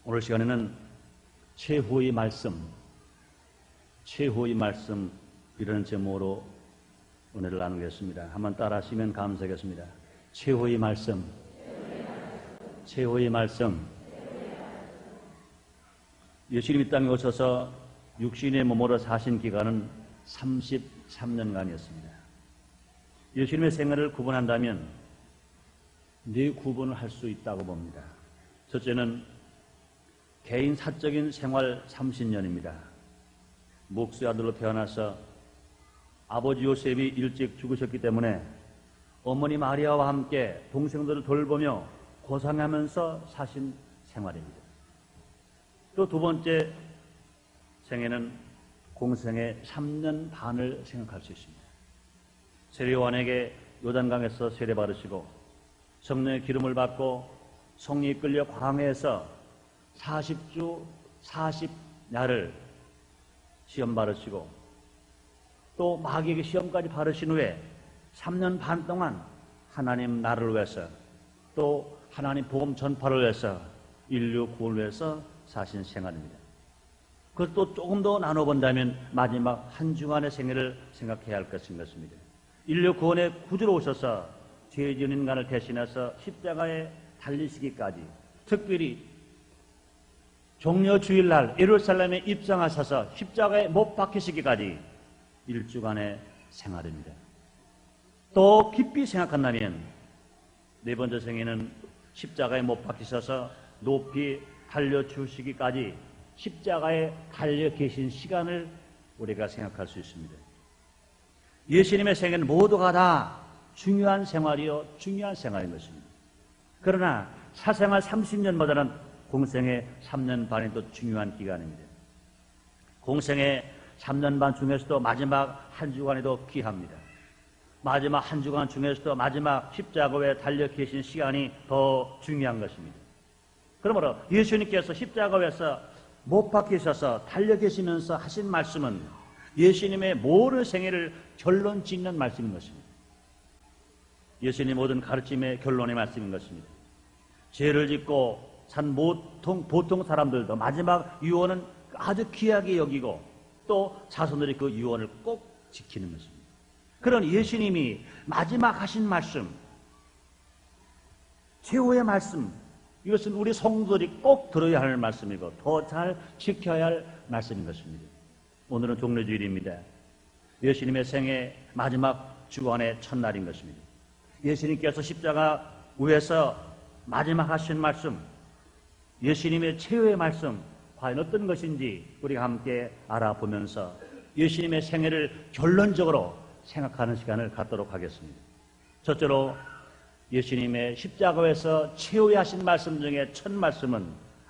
오늘 시간에는 최후의 말씀 이라는 제목으로 은혜를 나누겠습니다. 한번 따라 하시면 감사하겠습니다. 최후의 말씀. 예수님이 땅에 오셔서 육신의 몸으로 사신 기간은 33년간이었습니다. 예수님의 생애를 구분한다면 네 구분을 할 수 있다고 봅니다. 첫째는 개인 사적인 생활 30년입니다. 목수의 아들로 태어나서 아버지 요셉이 일찍 죽으셨기 때문에 어머니 마리아와 함께 동생들을 돌보며 고생하면서 사신 생활입니다. 또 두 번째 생애는 공생의 3년 반을 생각할 수 있습니다. 세례요한에게 요단강에서 세례받으시고 성령의 기름을 받고 성령이 이끌려 광야에서 40주 40야를 시험 받으시고 또 마귀에게 시험까지 받으신 후에 3년 반 동안 하나님 나라를 위해서 또 하나님 복음 전파를 위해서 인류 구원을 위해서 사신 생활입니다. 그것도 조금 더 나눠본다면 마지막 한 주간의 생애를 생각해야 할 것인 것입니다. 인류 구원의 구주로 오셔서 죄 지은 인간을 대신해서 십자가에 달리시기까지, 특별히 종려 주일날 예루살렘에 입성하셔서 십자가에 못 박히시기까지 일주간의 생활입니다. 또 깊이 생각한다면 네 번째 생애는 십자가에 못 박히셔서 높이 달려주시기까지 십자가에 달려 계신 시간을 우리가 생각할 수 있습니다. 예수님의 생애는 모두가 다 중요한 생활인 것입니다. 그러나 사생활 30년보다는 공생의 3년 반이 더 중요한 기간입니다. 공생의 3년 반 중에서도 마지막 한 주간이 더 귀합니다. 마지막 한 주간 중에서도 마지막 십자가에 달려 계신 시간이 더 중요한 것입니다. 그러므로 예수님께서 십자가에서 못 박히셔서 달려 계시면서 하신 말씀은 예수님의 모든 생애를 결론 짓는 말씀인 것입니다. 예수님의 모든 가르침의 결론의 말씀인 것입니다. 죄를 짓고 산 보통 사람들도 마지막 유언은 아주 귀하게 여기고 또 자손들이 그 유언을 꼭 지키는 것입니다. 그런 예수님이 마지막 하신 말씀, 최후의 말씀, 이것은 우리 성도들이 꼭 들어야 할 말씀이고 더 잘 지켜야 할 말씀인 것입니다. 오늘은 종려주일입니다. 예수님의 생애 마지막 주간의 첫날인 것입니다. 예수님께서 십자가 위에서 마지막 하신 말씀, 예수님의 최후의 말씀, 과연 어떤 것인지 우리가 함께 알아보면서 예수님의 생애를 결론적으로 생각하는 시간을 갖도록 하겠습니다. 첫째로 예수님의 십자가에서 최후에 하신 말씀 중에 첫 말씀은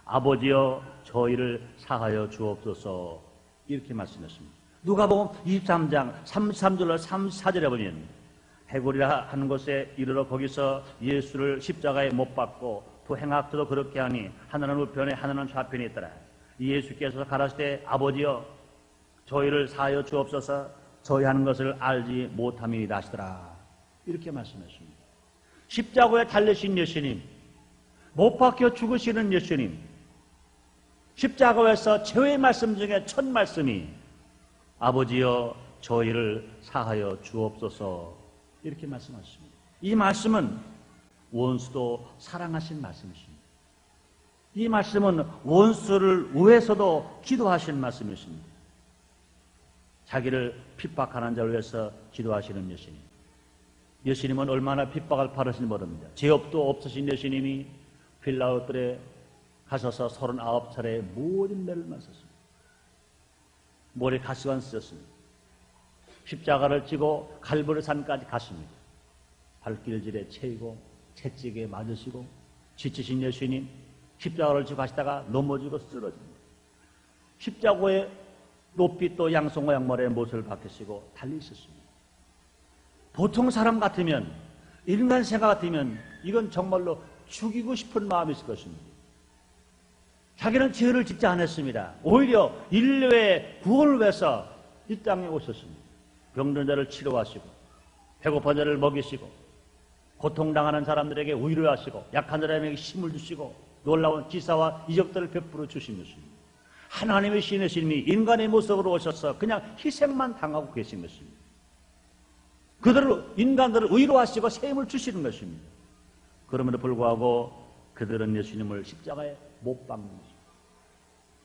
아버지여 저희를 사하여 주옵소서, 이렇게 말씀했습니다. 누가복음 23장 33절로 34절에 보면 해골이라 하는 곳에 이르러 거기서 예수를 십자가에 못 박고 또 행악들도 그렇게 하니 하나는 우편에 하나는 좌편에 있더라. 예수께서 가라사대 아버지여 저희를 사하여 주옵소서, 저희 하는 것을 알지 못함이니이다 하시더라, 이렇게 말씀했습니다. 십자가에 달리신 예수님, 못 박혀 죽으시는 예수님, 십자가에서 최후의 말씀 중에 첫 말씀이 아버지여 저희를 사하여 주옵소서, 이렇게 말씀하십니다. 이 말씀은 원수도 사랑하신 말씀이십니다. 이 말씀은 원수를 위해서도 기도하신 말씀이십니다. 자기를 핍박하는 자를 위해서 기도하시는 예수님. 예수님은 얼마나 핍박을 받으신지 모릅니다. 죄업도 없으신 예수님이 빌라도들에 가셔서 39차례 모든 매를 맞았습니다. 머리에 가시관 쓰셨습니다. 십자가를 지고 갈보리 산까지 갔습니다. 발길질에 채이고 채찍에 맞으시고 지치신 예수님, 십자가를 지고 가시다가 넘어지고 쓰러집니다. 십자가에 높이 또 양손과 양머리에 못을 박히시고 달리셨습니다. 보통 사람 같으면, 인간 생각 같으면 이건 정말로 죽이고 싶은 마음이 있을 것입니다. 자기는 죄를 짓지 않았습니다. 오히려 인류의 구원을 위해서 이 땅에 오셨습니다. 병든 자를 치료하시고 배고픈 자를 먹이시고 고통당하는 사람들에게 위로하시고 약한 사람에게 힘을 주시고 놀라운 기사와 이적들을 베풀어 주신 것입니다. 하나님의 신이심이 인간의 모습으로 오셔서 그냥 희생만 당하고 계신 것입니다. 인간들을 의로하시고 새 힘을 주시는 것입니다. 그럼에도 불구하고 그들은 예수님을 십자가에 못 박는 것입니다.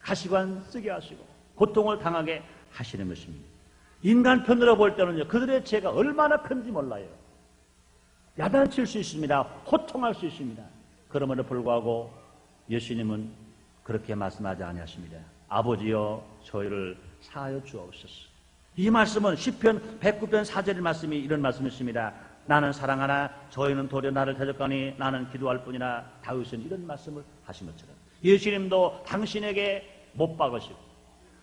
가시관 쓰게 하시고 고통을 당하게 하시는 것입니다. 인간 편으로 볼 때는요, 그들의 죄가 얼마나 큰지 몰라요. 야단칠 수 있습니다. 호통할 수 있습니다. 그럼에도 불구하고 예수님은 그렇게 말씀하지 아니하십니다. 아버지여 저희를 사하여 주옵소서. 이 말씀은 시편 109편 4절의 말씀이 이런 말씀이십니다. 나는 사랑하나 저희는 도리어 나를 대적하니 나는 기도할 뿐이나. 다윗은 이런 말씀을 하신 것처럼 예수님도 당신에게 못 박으시고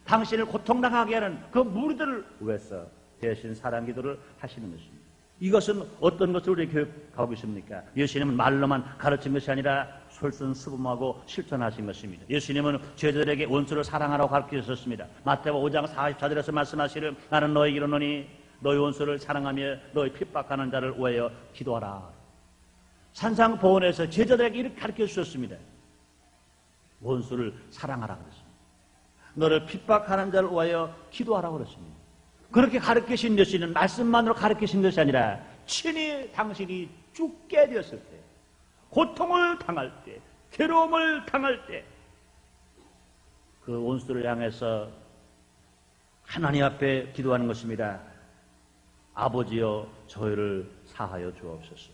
당신을 고통당하게 하는 그 무리들을 위해서 대신 사랑 기도를 하시는 것입니다. 이것은 어떤 것을 우리에게 교육하고 있습니까? 예수님은 말로만 가르친 것이 아니라 솔선수범하고 실천하신 것입니다. 예수님은 죄들에게 원수를 사랑하라고 가르치셨습니다. 마태복음 5장 44절에서 말씀하시를 나는 너에게 이르노니 너희 원수를 사랑하며 너희 핍박하는 자를 위하여 기도하라. 산상보훈에서 제자들에게 이렇게 가르쳐 주셨습니다. 원수를 사랑하라 그랬습니다. 너를 핍박하는 자를 위하여 기도하라고 그랬습니다. 그렇게 가르치신 예수님은 말씀만으로 가르치신 것이 아니라 친히 당신이 죽게 되었을 때, 고통을 당할 때, 괴로움을 당할 때 그 원수를 향해서 하나님 앞에 기도하는 것입니다. 아버지여 저희를 사하여 주옵소서.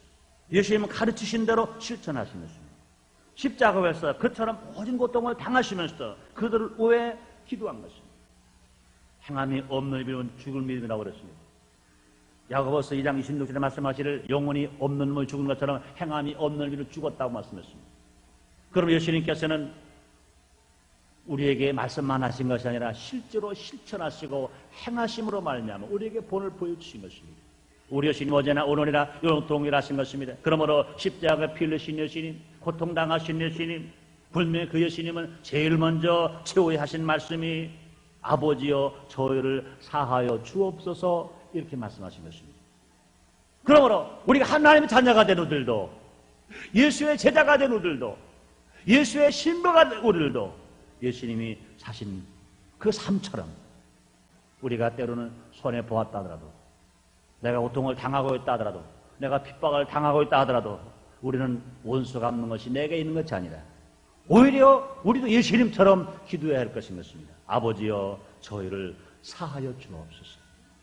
예수님은 가르치신 대로 실천하신 것입니다. 십자가에서 그처럼 모든 고통을 당하시면서 그들을 위해 기도한 것입니다. 행함이 없는 믿음은 죽을 믿음이라고 그랬습니다. 야고보서 2장 26절에 말씀하시를 영혼이 없는 몸이 죽은 것처럼 행함이 없는 믿음은 죽었다고 말씀했습니다. 그럼 예수님께서는 우리에게 말씀만 하신 것이 아니라 실제로 실천하시고 행하심으로 말미암아 우리에게 본을 보여주신 것입니다. 우리 예수님 어제나 오늘이나 동일하신 것입니다. 그러므로 십자가에 피 흘리신 예수님, 고통당하신 예수님, 분명히 그 예수님은 제일 먼저 최후에 하신 말씀이 아버지여 저희를 사하여 주옵소서 이렇게 말씀하신 것입니다. 그러므로 우리가 하나님의 자녀가 된 우리들도, 예수의 제자가 된 우리들도, 예수의 신부가 된 우리들도 예수님이 사신 그 삶처럼 우리가 때로는 손해보았다 하더라도, 내가 고통을 당하고 있다 하더라도, 내가 핍박을 당하고 있다 하더라도 우리는 원수가 없는 것이 내게 있는 것이 아니라 오히려 우리도 예수님처럼 기도해야 할 것인 것입니다. 아버지여 저희를 사하여 주옵소서.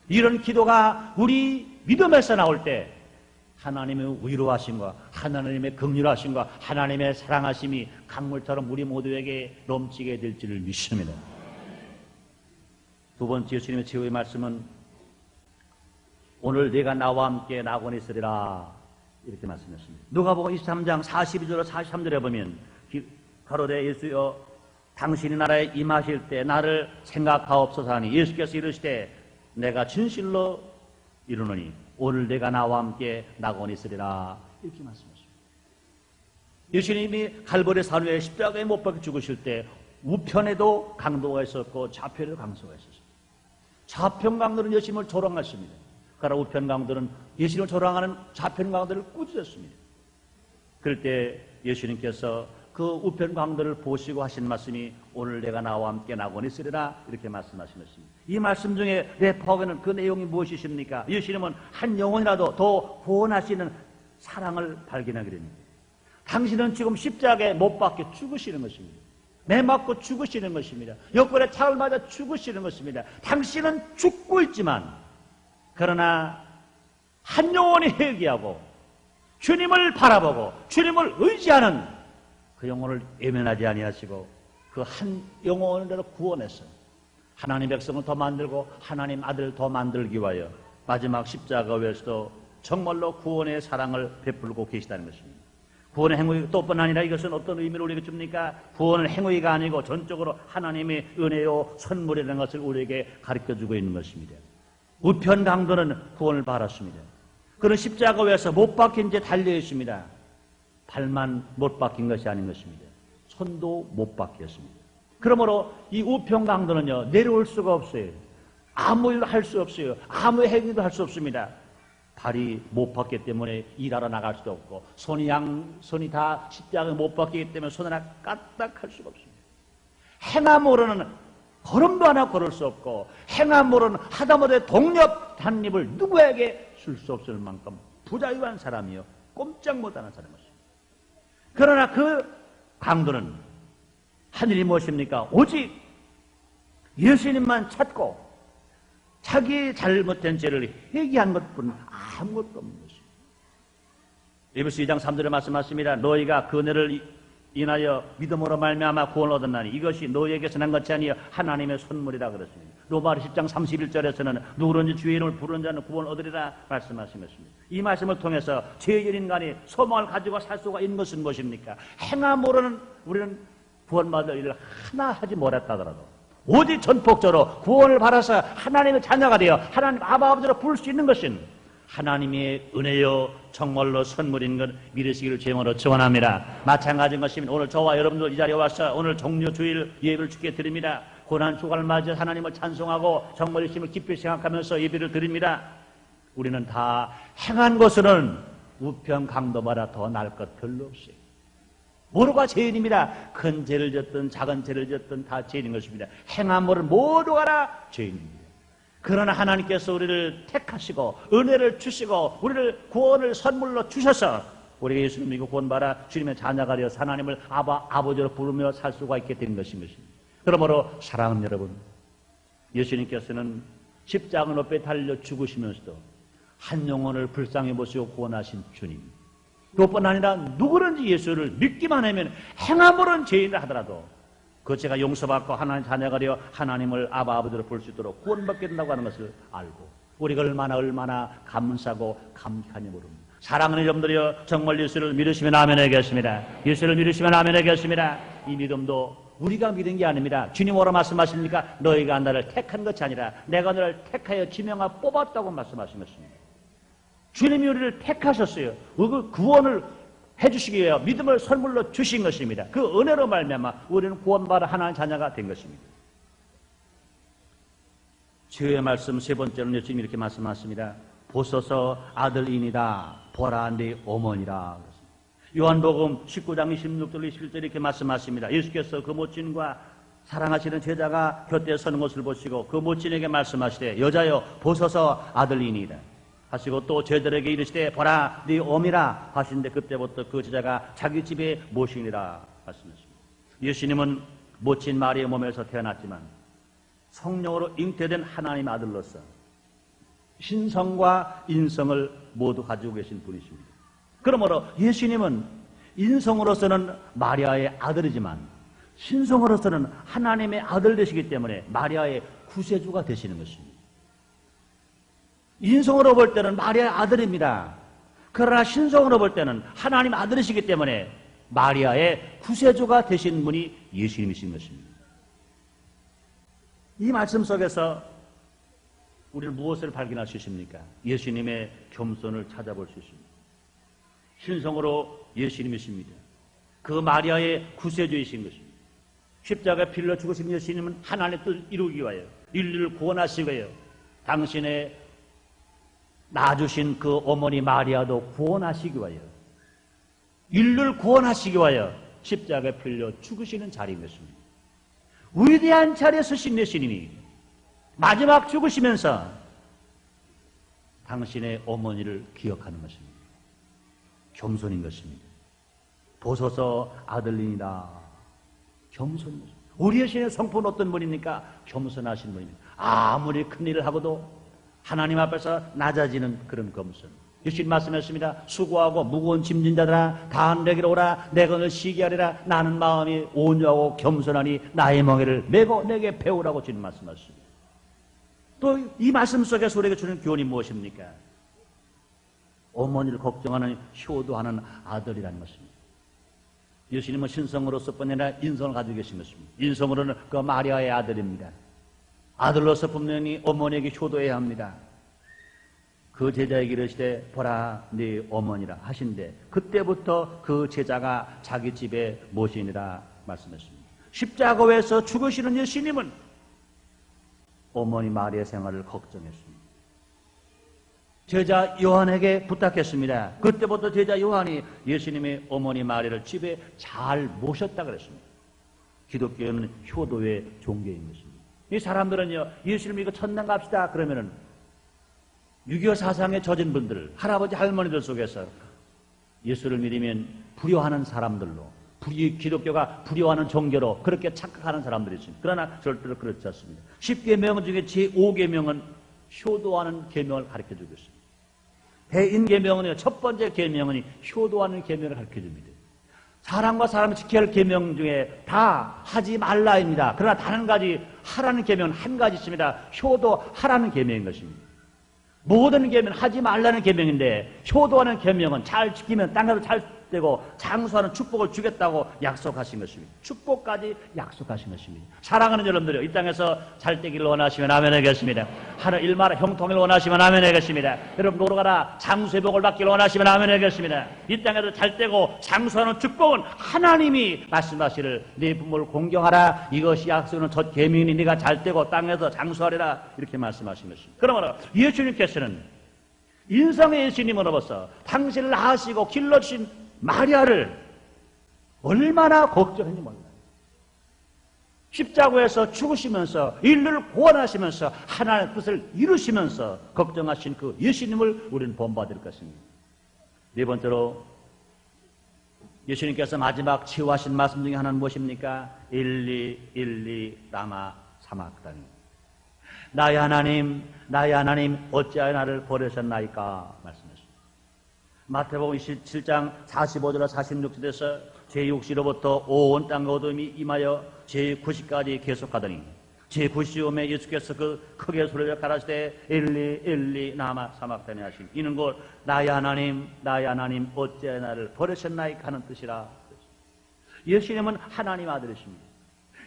이런 기도가 우리 믿음에서 나올 때 하나님의 위로하심과 하나님의 긍휼하심과 하나님의 사랑하심이 강물처럼 우리 모두에게 넘치게 될 줄을 믿습니다. 두 번째 예수님의 최후의 말씀은 오늘 네가 나와 함께 낙원에 있으리라 이렇게 말씀했습니다. 누가복음 23장 42절로 43절에 보면 가로되 예수여 당신이 나라에 임하실 때 나를 생각하옵소서 하니 예수께서 이르시되 내가 진실로 이르노니 오늘 내가 나와 함께 낙원에 있으리라 이렇게 말씀하십니다. 예수님이 갈보리 산 위에 십자가에 못 박혀 죽으실 때 우편에도 강도가 있었고 좌편에도 강도가 있었습니다. 좌편 강도는 예수님을 조롱하십니다. 그러나 우편 강도는 예수님을 조롱하는 좌편 강도를 꾸짖었습니다. 그럴 때 예수님께서 그 우편 강도를 보시고 하신 말씀이 오늘 내가 나와 함께 낙원에 있으리라 이렇게 말씀하신 것입니다. 이 말씀 중에 내포하는 그 내용이 무엇이십니까? 예수님은 한 영혼이라도 더 구원하시는 사랑을 발견하게 됩니다. 당신은 지금 십자가에 못 박혀 죽으시는 것입니다. 매 맞고 죽으시는 것입니다. 여권에 창을 맞아 죽으시는 것입니다. 당신은 죽고 있지만 그러나 한 영혼이 회개하고 주님을 바라보고 주님을 의지하는 그 영혼을 외면하지 아니하시고 그 한 영혼으로 구원해서 하나님 백성을 더 만들고 하나님 아들을 더 만들기 위하여 마지막 십자가 위에서도 정말로 구원의 사랑을 베풀고 계시다는 것입니다. 구원의 행위 또뿐 아니라 이것은 어떤 의미를 우리에게 줍니까? 구원은 행위가 아니고 전적으로 하나님의 은혜요 선물이라는 것을 우리에게 가르쳐주고 있는 것입니다. 우편 강도는 구원을 받았습니다. 그는 십자가 위에서 못 박힌 채 달려 있습니다. 발만 못 박힌 것이 아닌 것입니다. 손도 못 박혔습니다. 그러므로 이 우편 강도는요 내려올 수가 없어요. 아무 일도 할 수 없어요. 아무 행위도 할 수 없습니다. 발이 못 박기 때문에 일하러 나갈 수도 없고 손이 다 십자가에 못 박히기 때문에 손 하나 까딱할 수가 없습니다. 행함으로는 걸음도 하나 걸을 수 없고 행함으로는 하다못해 동력 한 입을 누구에게 줄 수 없을 만큼 부자유한 사람이요 꼼짝 못하는 사람이었습니다. 그러나 그 강도는 하늘이 무엇입니까? 오직 예수님만 찾고 자기의 잘못된 죄를 회개한 것뿐 아무것도 없는 것입니다. 에베소 2장 3절에 말씀하십니다. 너희가 그 은혜를 인하여 믿음으로 말미암아 구원을 얻었나니 이것이 너희에게서 난 것이 아니여 하나님의 선물이라 그랬습니다. 로마서 10장 31절에서는 누구든지 주의 이름을 부르는 자는 구원을 얻으리라 말씀하셨습니다. 이 말씀을 통해서 죄인 인간이 소망을 가지고 살 수가 있는 것은 무엇입니까? 행함으로는 우리는 구원받을 일을 하나 하지 못했다더라도 오직 전폭적으로 구원을 받아서 하나님의 자녀가 되어 하나님 아버지로 부를 수 있는 것은 하나님의 은혜요 정말로 선물인 것 믿으시기를 제목으로 축원합니다. 마찬가지인 것입니다. 오늘 저와 여러분들 이 자리에 와서 오늘 종료주일 예배를 주께 드립니다. 고난 주간을 맞이해 하나님을 찬송하고 정말 예수님을 깊이 생각하면서 예배를 드립니다. 우리는 다 행한 것으로는 우편 강도보다 더 나을 것 별로 없어요. 모두가 죄인입니다. 큰 죄를 졌든 작은 죄를 졌든 다 죄인인 것입니다. 행함으로 모두가 다 죄인입니다. 그러나 하나님께서 우리를 택하시고 은혜를 주시고 우리를 구원을 선물로 주셔서 우리가 예수님 믿고 구원받아 주님의 자녀가 되어서 하나님을 아버지로 부르며 살 수가 있게 된 것입니다. 그러므로 사랑하는 여러분, 예수님께서는 십자가 높에 달려 죽으시면서도 한 영혼을 불쌍히 보시고 구원하신 주님, 그것뿐 아니라 누구든지 예수를 믿기만 하면 행함으로는 죄인을 하더라도 그 죄가 용서받고 하나님 자녀가 되어 하나님을 아버지로 볼 수 있도록 구원받게 된다고 하는 것을 알고 우리가 얼마나 감사하고 감사하니 모릅니다. 사랑하는 여러분들이여 정말 예수를 믿으시면 아멘 하겠습니다. 예수를 믿으시면 아멘 하겠습니다. 이 믿음도 우리가 믿은 게 아닙니다. 주님 뭐라 말씀하십니까? 너희가 나를 택한 것이 아니라 내가 너를 택하여 지명하여 뽑았다고 말씀하시겠습니다. 주님이 우리를 택하셨어요. 그 구원을 해주시기 위해 믿음을 선물로 주신 것입니다. 그 은혜로 말미암아 우리는 구원받아 하나님의 자녀가 된 것입니다. 주의 말씀 세 번째는 예수님이 이렇게 말씀하십니다. 보소서 아들이니라 보라 네 어머니라. 요한복음 19장 26절 21절 이렇게 말씀하십니다. 예수께서 그 모친과 사랑하시는 제자가 곁에 서는 것을 보시고 그 모친에게 말씀하시되 여자여 보소서 아들이니라 하시고 또 제자들에게 이르시되 보라 네 어미라 하시는데 그때부터 그 제자가 자기 집에 모시니라 말씀하십니다. 예수님은 모친 마리의 몸에서 태어났지만 성령으로 잉태된 하나님의 아들로서 신성과 인성을 모두 가지고 계신 분이십니다. 그러므로 예수님은 인성으로서는 마리아의 아들이지만 신성으로서는 하나님의 아들 되시기 때문에 마리아의 구세주가 되시는 것입니다. 인성으로 볼 때는 마리아의 아들입니다. 그러나 신성으로 볼 때는 하나님의 아들이시기 때문에 마리아의 구세주가 되신 분이 예수님이신 것입니다. 이 말씀 속에서 우리는 무엇을 발견할 수 있습니까? 예수님의 겸손을 찾아볼 수 있습니다. 신성으로 예수님이십니다. 그 마리아의 구세주이신 것입니다. 십자가에 빌려 죽으신 예수님은 하나님의 뜻을 이루기 위하여 인류를 구원하시기 위하여 당신의 낳아주신 그 어머니 마리아도 구원하시기 위하여 인류를 구원하시기 위하여 십자가에 빌려 죽으시는 자리인 것입니다. 위대한 자리에 서신 예수님이 마지막 죽으시면서 당신의 어머니를 기억하는 것입니다. 겸손인 것입니다. 보소서 아들이니라. 겸손. 우리 예수님의 성품은 어떤 분입니까? 겸손하신 분입니다. 아무리 큰 일을 하고도 하나님 앞에서 낮아지는 그런 겸손. 예수님 말씀하셨습니다. 수고하고 무거운 짐진 자들아 다 내게로 오라. 내가 너를 쉬게 하리라. 나는 마음이 온유하고 겸손하니 나의 멍에를 메고 내게 배우라고 주님 말씀하셨습니다. 또 이 말씀 속에서 우리에게 주는 교훈이 무엇입니까? 어머니를 걱정하는 효도하는 아들이라는 것입니다. 예수님은 신성으로서 뿐 아니라 인성을 가지고 계신 것입니다. 인성으로는 그 마리아의 아들입니다. 아들로서 분명히 어머니에게 효도해야 합니다. 그 제자에게 이르시되 보라 네 어머니라 하신데 그때부터 그 제자가 자기 집에 모시니라 말씀했습니다. 십자가에서 죽으시는 예수님은 어머니 마리아의 생활을 걱정했습니다. 제자 요한에게 부탁했습니다. 그때부터 제자 요한이 예수님의 어머니 마리아를 집에 잘 모셨다 그랬습니다. 기독교는 효도의 종교인 것입니다. 이 사람들은요, 예수님 믿고 천당 갑시다 그러면은 6.25 사상에 젖은 분들, 할아버지 할머니들 속에서 예수를 믿으면 불효하는 사람들로, 기독교가 불효하는 종교로 그렇게 착각하는 사람들이 있습니다. 그러나 절대로 그렇지 않습니다. 10계명 중에 제5계명은 효도하는 계명을 가르쳐주고 있습니다. 대인계명은 첫 번째 계명은 효도하는 계명을 가르쳐줍니다. 사람과 사람이 지켜야 할 계명 중에 다 하지 말라입니다. 그러나 단 한 가지 하라는 계명은 한 가지 있습니다. 효도하라는 계명인 것입니다. 모든 계명은 하지 말라는 계명인데 효도하는 계명은 잘 지키면 땅에서 잘 되고 장수하는 축복을 주겠다고 약속하신 것입니다. 축복까지 약속하신 것입니다. 사랑하는 여러분들요, 이 땅에서 잘 되기를 원하시면 아멘 하겠습니다. 하늘 일마다 형통을 원하시면 아멘 하겠습니다. 여러분 놀러가라 장수의 복을 받기를 원하시면 아멘 하겠습니다. 이 땅에서 잘 되고 장수하는 축복은 하나님이 말씀하시를 네 부모를 공경하라, 이것이 약속은 첫 계명이니 네가 잘 되고 땅에서 장수하리라, 이렇게 말씀하신 것입니다. 그러므로 예수님께서는 인성의 예수님으로서 당신을 낳으시고 길러주신 마리아를 얼마나 걱정했는지 몰라요. 십자가에서 죽으시면서 인류를 구원하시면서 하나님의 뜻을 이루시면서 걱정하신 그 예수님을 우리는 본받을 것입니다. 네 번째로 예수님께서 마지막 치유하신 말씀 중에 하나는 무엇입니까? 일리 라마 사막다니, 나의 하나님 어찌하여 나를 버리셨나이까 말씀하십니다. 마태복음 27장 45절과 46절에서 제6시로부터 온 땅과 어둠이 임하여 제9시까지 계속하더니 제9시오매 예수께서 그 크게 소리를 가라시되 엘리 나마 사막다니 하신, 이는 곧 나의 하나님 어찌하여 나를 버리셨나이까 하는 뜻이라. 예수님은 하나님 아들이십니다.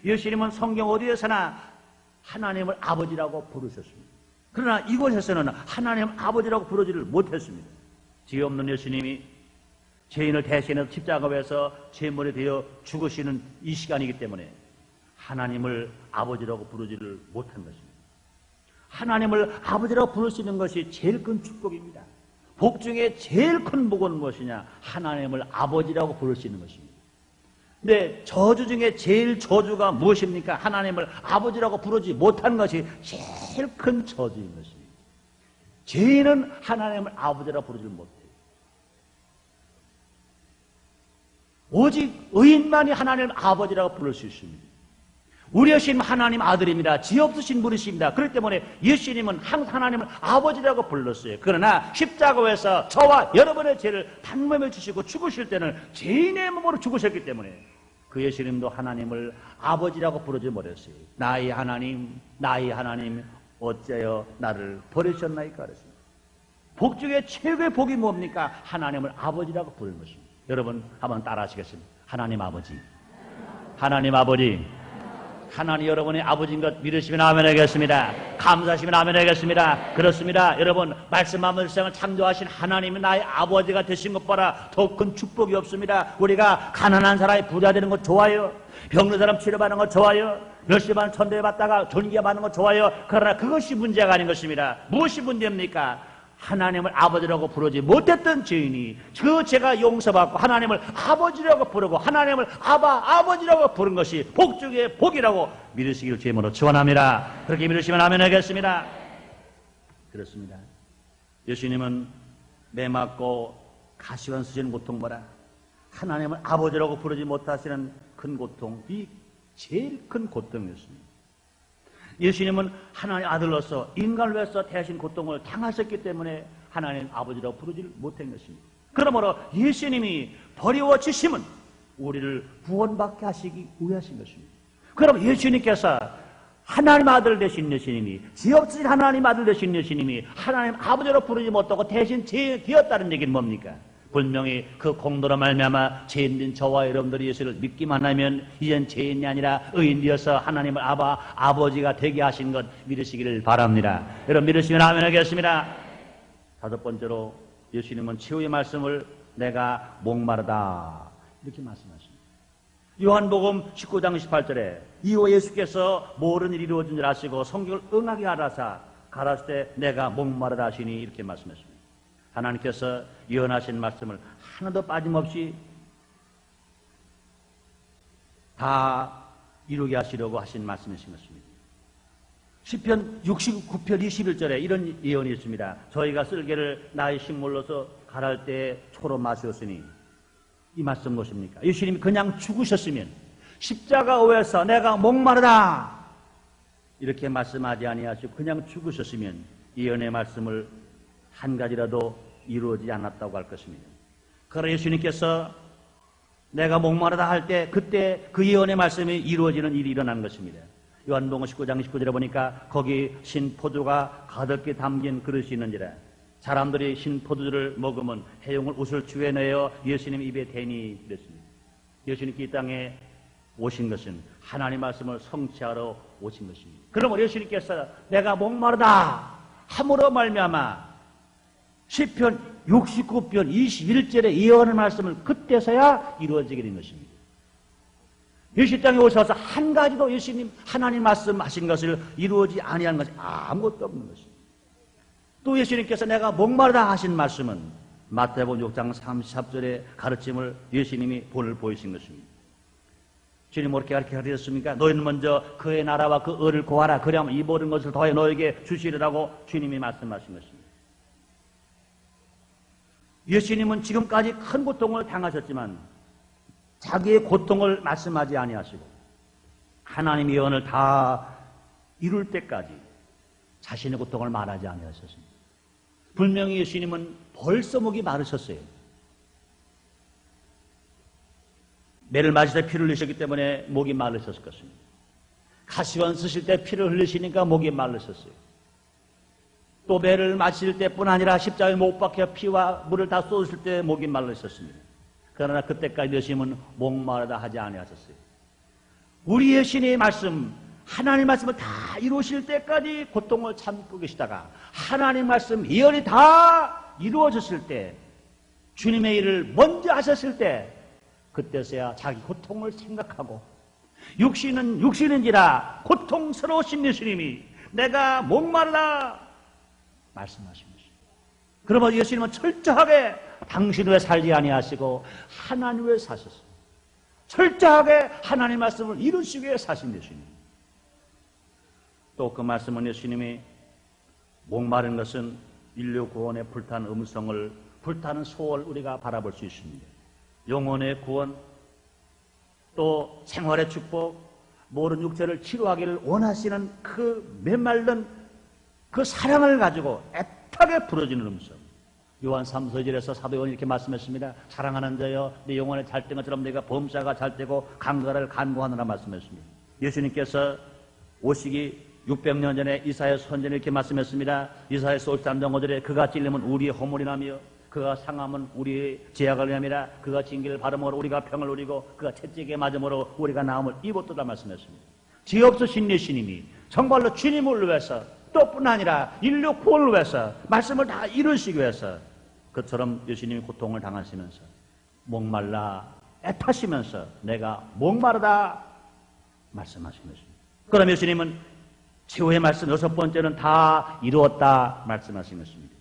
예수님은 성경 어디에서나 하나님을 아버지라고 부르셨습니다. 그러나 이곳에서는 하나님 아버지라고 부르지를 못했습니다. 죄 없는 예수님이 죄인을 대신해서 십자가에서 제물이 되어 죽으시는 이 시간이기 때문에 하나님을 아버지라고 부르지를 못한 것입니다. 하나님을 아버지라고 부를 수 있는 것이 제일 큰 축복입니다. 복 중에 제일 큰 복은 무엇이냐? 하나님을 아버지라고 부를 수 있는 것입니다. 근데 저주 중에 제일 저주가 무엇입니까? 하나님을 아버지라고 부르지 못한 것이 제일 큰 저주인 것입니다. 죄인은 하나님을 아버지라고 부르지 못해요. 오직 의인만이 하나님을 아버지라고 부를 수 있습니다. 우리 예수님 하나님 아들입니다. 죄 없으신 분이십니다. 그렇기 때문에 예수님은 항상 하나님을 아버지라고 불렀어요. 그러나 십자가에서 저와 여러분의 죄를 단번에 주시고 죽으실 때는 죄인의 몸으로 죽으셨기 때문에 그 예수님도 하나님을 아버지라고 부르지 못했어요. 나의 하나님 어찌하여 나를 버리셨나이까 그랬습니다. 복 중에 최고의 복이 뭡니까? 하나님을 아버지라고 부르는 것입니다. 여러분 한번 따라 하시겠습니다. 하나님 아버지, 하나님 여러분의 아버지인 것 믿으시면 아멘 하겠습니다. 감사하시면 아멘 하겠습니다. 그렇습니다. 여러분 말씀하면 세상을 창조하신 하나님이 나의 아버지가 되신 것보다 더 큰 축복이 없습니다. 우리가 가난한 사람이 부자 되는 것 좋아요. 병든 사람 치료받는 것 좋아요. 몇십 만 천대에 받다가 존귀 받는 것 좋아요. 그러나 그것이 문제가 아닌 것입니다. 무엇이 문제입니까? 하나님을 아버지라고 부르지 못했던 죄인이 그 죄가 용서받고 하나님을 아버지라고 부르고 하나님을 아버지라고 부른 것이 복 중에 복이라고 믿으시기를 주님으로 축원합니다. 그렇게 믿으시면 아멘 하겠습니다. 그렇습니다. 예수님은 매 맞고 가시관 쓰시는 고통보다 하나님을 아버지라고 부르지 못하시는 큰 고통, 이 제일 큰 고통이었습니다. 예수님은 하나님 아들로서 인간을 위해서 대신 고통을 당하셨기 때문에 하나님 아버지라고 부르지 못한 것입니다. 그러므로 예수님이 버리워지심은 우리를 구원받게 하시기 위해 하신 것입니다. 그럼 예수님께서 하나님 아들 되신 예수님이, 죄 없으신 하나님 아들 되신 예수님이 하나님 아버지로 부르지 못하고 대신 죄인이 되었다는 얘기는 뭡니까? 분명히 그 공로로 말미암아 죄인된 저와 여러분들이 예수를 믿기만 하면 이젠 죄인이 아니라 의인이어서 하나님을 아버지가 되게 하신 것 믿으시기를 바랍니다. 여러분 믿으시면 아멘 하겠습니다. 다섯 번째로 예수님은 치유의 말씀을 내가 목마르다 이렇게 말씀하십니다. 요한복음 19장 18절에 이후 예수께서 모든 일이 이루어진 줄 아시고 성경을 응하게 하라사 가라사대 내가 목마르다 하시니 이렇게 말씀하십니다. 하나님께서 예언하신 말씀을 하나도 빠짐없이 다 이루게 하시려고 하신 말씀이신 것입니다. 시편 69편 21절에 이런 예언이 있습니다. 저희가 쓸개를 나의 식물로서 갈할 때에 초로 마시었으니, 이 말씀 무엇입니까? 예수님이 그냥 죽으셨으면, 십자가에서 내가 목마르다 이렇게 말씀하지 아니하시고 그냥 죽으셨으면 예언의 말씀을 한 가지라도 이루어지지 않았다고 할 것입니다. 그러나 예수님께서 내가 목마르다 할 때 그때 그 예언의 말씀이 이루어지는 일이 일어난 것입니다. 요한복음 19장 19절에 보니까 거기 신포도가 가득히 담긴 그릇이 있는지라 사람들이 신포도주를 먹으면 해용을 웃을 주에내어 예수님 입에 대니 그랬습니다. 예수님께 이 땅에 오신 것은 하나님 말씀을 성취하러 오신 것입니다. 그러면 예수님께서 내가 목마르다 함으로 말미암아 시편 69편 21절에 예언의 말씀을 그때서야 이루어지게 된 것입니다. 예수 땅에 오셔서 한 가지도 예수님 하나님 말씀하신 것을 이루어지지 아니한 것이 아무것도 없는 것입니다. 또 예수님께서 내가 목마르다 하신 말씀은 마태복음 6장 33절의 가르침을 예수님이 본을 보이신 것입니다. 주님 어떻게 가르치셨습니까? 너희는 먼저 그의 나라와 그 의를 구하라. 그러면 이 모든 것을 더해 너에게 주시리라고 주님이 말씀하신 것입니다. 예수님은 지금까지 큰 고통을 당하셨지만 자기의 고통을 말씀하지 아니하시고 하나님의 예언을 다 이룰 때까지 자신의 고통을 말하지 아니하셨습니다. 분명히 예수님은 벌써 목이 마르셨어요. 매를 맞을 때 피를 흘리셨기 때문에 목이 마르셨을 것입니다. 가시관 쓰실 때 피를 흘리시니까 목이 마르셨어요. 또 매를 맞을 때뿐 아니라 십자가에 못 박혀 피와 물을 다 쏟으실 때 목이 마르셨습니다. 그러나 그때까지 예수님은 목마르다 하지 아니하셨어요. 우리 예수님의 말씀, 하나님 말씀을 다 이루실 때까지 고통을 참고 계시다가 하나님 말씀 예언이 다 이루어졌을 때 주님의 일을 먼저 하셨을 때 그때서야 자기 고통을 생각하고 육신은 육신인지라 고통스러우신 예수님이 내가 목마르다 말씀하신 것입니다. 그러면 예수님은 철저하게 당신 왜 살지 아니하시고 하나님 왜 사셨어요? 철저하게 하나님 말씀을 이루시기 위해 사신 예수님. 또 그 말씀은 예수님이 목마른 것은 인류 구원의 불타는 음성을 불타는 소원을 우리가 바라볼 수 있습니다. 영혼의 구원, 또 생활의 축복, 모든 육체를 치료하기를 원하시는 그 메말른 그 사랑을 가지고 애타게 부러지는 음성. 요한 3서절에서 사도 요한이 이렇게 말씀했습니다. 사랑하는 자여 내 영혼의 잘된 것처럼 내가 범사가 잘되고 강가를 간구하느라 말씀했습니다. 예수님께서 오시기 600년 전에 이사야 선전에 이렇게 말씀했습니다. 이사야서 53장 5절에 그가 찔리면 우리의 허물이라며 그가 상함은 우리의 죄악을 위함이라 그가 징계를 받음으로 우리가 평을 누리고 그가 채찍에 맞음으로 우리가 나음을 입었도다 말씀했습니다. 죄 없으신 예수님이 정말로 주님을 위해서 또뿐 아니라 인류 구원을 위해서 말씀을 다 이루시기 위해서 그처럼 예수님이 고통을 당하시면서 목말라 애타시면서 내가 목마르다 말씀하신 것입니다. 그럼 예수님은 최후의 말씀 6번째는 다 이루었다 말씀하신 것입니다.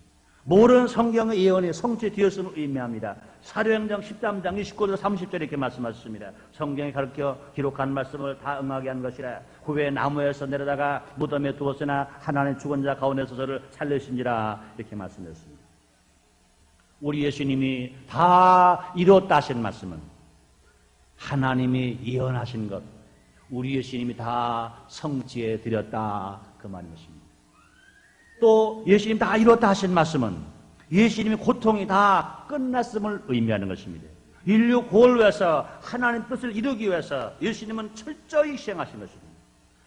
모든 성경의 예언이 성취되었음을 의미합니다. 사도행전 13장 29절 30절에 이렇게 말씀하셨습니다. 성경에 가르쳐 기록한 말씀을 다 응하게 한 것이라 후에 나무에서 내려다가 무덤에 두었으나 하나님 죽은 자 가운데서 저를 살리신지라 이렇게 말씀하셨습니다. 우리 예수님이 다 이루었다 하신 말씀은 하나님이 예언하신 것 우리 예수님이 다 성취해 드렸다 그 말인 것입니다. 또 예수님 다 이뤘다 하신 말씀은 예수님의 고통이 다 끝났음을 의미하는 것입니다. 인류 구원을 위해서 하나님 뜻을 이루기 위해서 예수님은 철저히 희생하신 것입니다.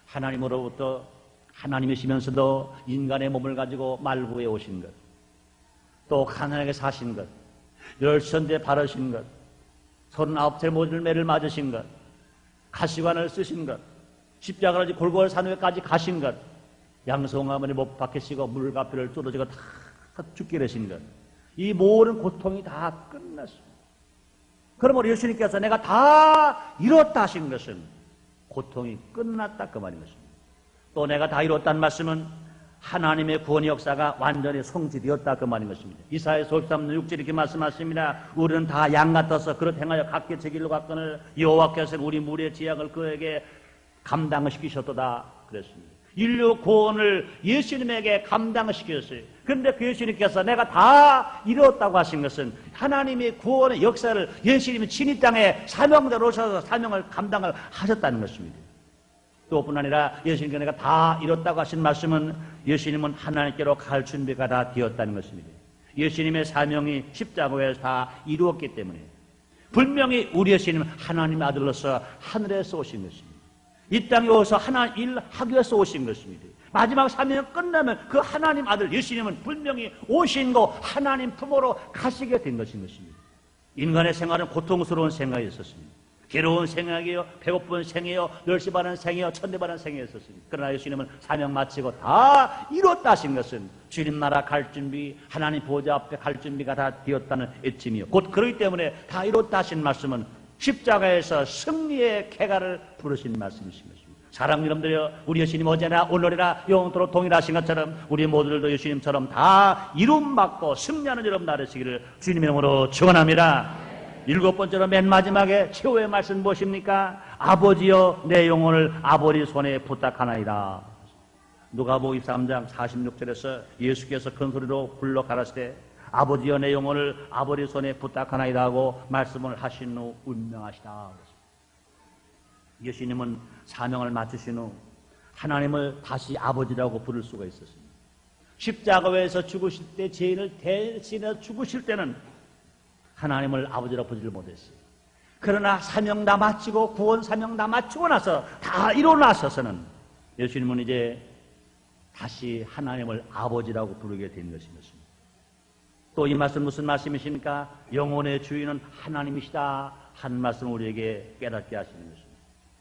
하나님으로부터 하나님이시면서도 인간의 몸을 가지고 말구에 오신 것, 또 가난하게 사신 것, 열선대 바르신 것, 39째 모든 매를 맞으신 것, 가시관을 쓰신 것, 십자가를 지고 골고루 산위까지 가신 것, 양성아머니 못 박히시고 물가피를 쏟아지고 다 죽게 되신 것, 이 모든 고통이 다 끝났습니다. 그러므로 예수님께서 내가 다 이뤘다 하신 것은 고통이 끝났다 그 말인 것입니다. 또 내가 다 이뤘다는 말씀은 하나님의 구원의 역사가 완전히 성취되었다 그 말인 것입니다. 이사야서 53장 6절 이렇게 말씀하십니다. 우리는 다 양 같아서 그릇 행하여 각기 제 길로 갔거늘 여호와께서는 우리 무리의 지약을 그에게 감당을 시키셨도다 그랬습니다. 인류 구원을 예수님에게 감당을 시켰어요. 그런데 그 예수님께서 내가 다 이루었다고 하신 것은 하나님의 구원의 역사를 예수님이 친히 땅에 사명대로 오셔서 사명을 감당을 하셨다는 것입니다. 또뿐 아니라 예수님께 내가 다 이뤘다고 하신 말씀은 예수님은 하나님께로 갈 준비가 다 되었다는 것입니다. 예수님의 사명이 십자가에서 다 이루었기 때문에 분명히 우리 예수님은 하나님의 아들로서 하늘에서 오신 것입니다. 이 땅에 오셔서 하나님 일하기 위해서 오신 것입니다. 마지막 사명이 끝나면 그 하나님 아들 예수님은 분명히 오신 거 하나님 품으로 가시게 된 것인 것입니다. 인간의 생활은 고통스러운 생활이 있었습니다. 괴로운 생활이요, 배고픈 생이요, 멸시받는 생이요, 천대받는 생이었었습니다. 그러나 예수님은 사명 마치고 다 이뤘다 하신 것은 주님 나라 갈 준비, 하나님 보좌 앞에 갈 준비가 다 되었다는 애침이요. 곧 그렇기 때문에 다 이뤘다 하신 말씀은 십자가에서 승리의 쾌가를 부르신 말씀이신 것입니다. 사랑하는 여러분들이여, 우리 예수님 어제나 오늘이나 영원토록 동일하신 것처럼 우리 모두들도 예수님처럼 다 이룸받고 승리하는 여러분 나르시기를 주님의 이름으로 축원합니다. 일곱 번째로 맨 마지막에 최후의 말씀 무엇입니까? 아버지여 내 영혼을 아버지 손에 부탁하나이다. 누가복음 23장 46절에서 예수께서 큰 소리로 불러 가라사대 아버지여 내 영혼을 아버지 손에 부탁하나이다 하고 말씀을 하신 후 운명하시다. 예수님은 사명을 마치신 후 하나님을 다시 아버지라고 부를 수가 있었습니다. 십자가에서 죽으실 때 죄인을 대신해 죽으실 때는 하나님을 아버지라고 부르지 못했어요. 그러나 사명 다 마치고 구원 사명 다 마치고 나서 다 이루어나서서는 예수님은 이제 다시 하나님을 아버지라고 부르게 된 것입니다. 또 이 말씀 무슨 말씀이십니까? 영혼의 주인은 하나님이시다 하는 말씀을 우리에게 깨닫게 하시는 것입니다.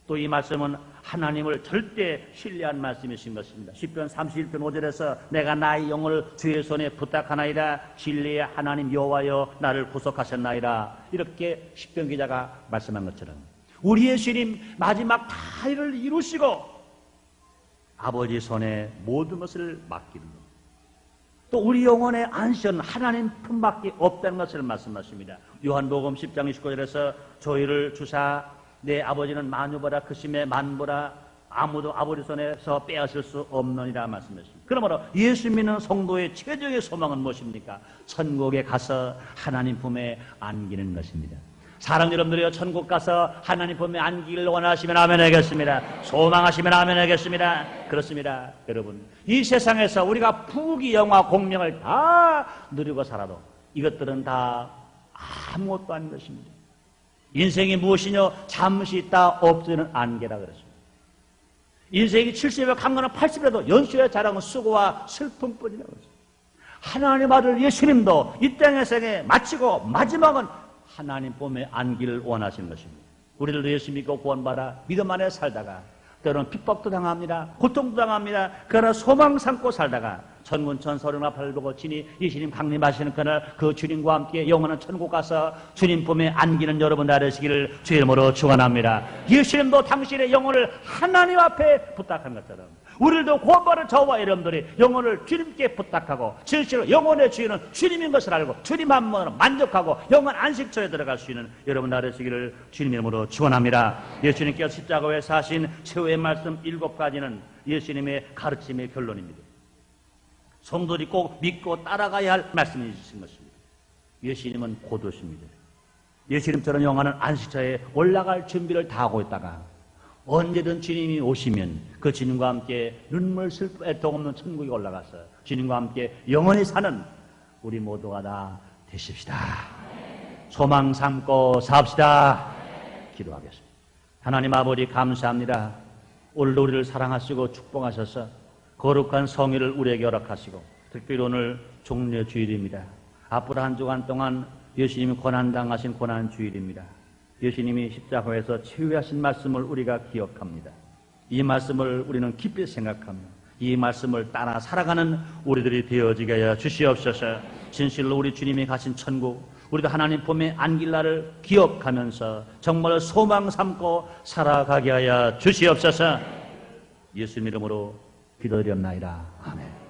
또 이 말씀은 하나님을 절대 신뢰한 말씀이신 것입니다. 시편 31편 5절에서 내가 나의 영혼을 주의 손에 부탁하나이다 진리의 하나님 여호와여 나를 구속하셨나이다 이렇게 시편 기자가 말씀한 것처럼 우리의 주님 마지막 다 일을 이루시고 아버지 손에 모든 것을 맡기는 것. 또 우리 영혼의 안식은 하나님 품밖에 없다는 것을 말씀하십니다. 요한복음 10장 29절에서 저희를 주사 내 아버지는 만유보다 크심에 만보다 아무도 아버지 손에서 빼앗을 수 없느니라 말씀하십니다. 그러므로 예수 믿는 성도의 최적의 소망은 무엇입니까? 천국에 가서 하나님 품에 안기는 것입니다. 사랑 여러분들이여, 천국 가서 하나님 품에 안기를 원하시면 아멘 하겠습니다. 소망하시면 아멘 하겠습니다. 그렇습니다. 여러분, 이 세상에서 우리가 부귀 영화 공명을 다 누리고 살아도 이것들은 다 아무것도 아닌 것입니다. 인생이 무엇이냐? 잠시 있다 없어지는 안개라 그랬습니다. 인생이 70에 강건한 80이라도 연수의 자랑은 수고와 슬픔뿐이라고 그랬습니다. 하나님 아들 예수님도 이 땅에서 마치고 마지막은 하나님 봄에 안기를 원하시는 것입니다. 우리들도 예수 믿고 구원받아 믿음 안에 살다가 때로는 핍박도 당합니다. 고통도 당합니다. 그러나 소망 삼고 살다가 천군천 서령나 발보고 친히 예수님 강림하시는 그날 그 주님과 함께 영원한 천국 가서 주님 품에 안기는 여러분 나르시기를 주의 이름으로 축원합니다. 예수님도 당신의 영혼을 하나님 앞에 부탁한 것처럼 우리도 구원받은 저와 여러분들이 영혼을 주님께 부탁하고 진실로 영혼의 주인은 주님인 것을 알고 주님 한 번으로 만족하고 영원 안식처에 들어갈 수 있는 여러분 나르시기를 주님 이름으로 축원합니다. 예수님께서 십자가에서 하신 최후의 말씀 7가지는 예수님의 가르침의 결론입니다. 성도들이 꼭 믿고 따라가야 할 말씀이 주신 것입니다. 예수님은 곧 오십니다. 예수님처럼 영원한 안식처에 올라갈 준비를 다 하고 있다가 언제든 주님이 오시면 그 주님과 함께 눈물 슬픔 애통 없는 천국에 올라가서 주님과 함께 영원히 사는 우리 모두가 다 되십시다. 소망 삼고 삽시다. 기도하겠습니다. 하나님 아버지 감사합니다. 오늘도 우리를 사랑하시고 축복하셔서 거룩한 성의를 우리에게 허락하시고 특별히 오늘 종려 주일입니다. 앞으로 한 주간 동안 예수님이 고난당하신 고난 주일입니다. 예수님이 십자가에서 치유하신 말씀을 우리가 기억합니다. 이 말씀을 우리는 깊이 생각하며 이 말씀을 따라 살아가는 우리들이 되어지게 하여 주시옵소서. 진실로 우리 주님이 가신 천국 우리도 하나님 품에 안길 날을 기억하면서 정말 소망 삼고 살아가게 하여 주시옵소서. 예수님 이름으로 기도드렸나이다. 아멘.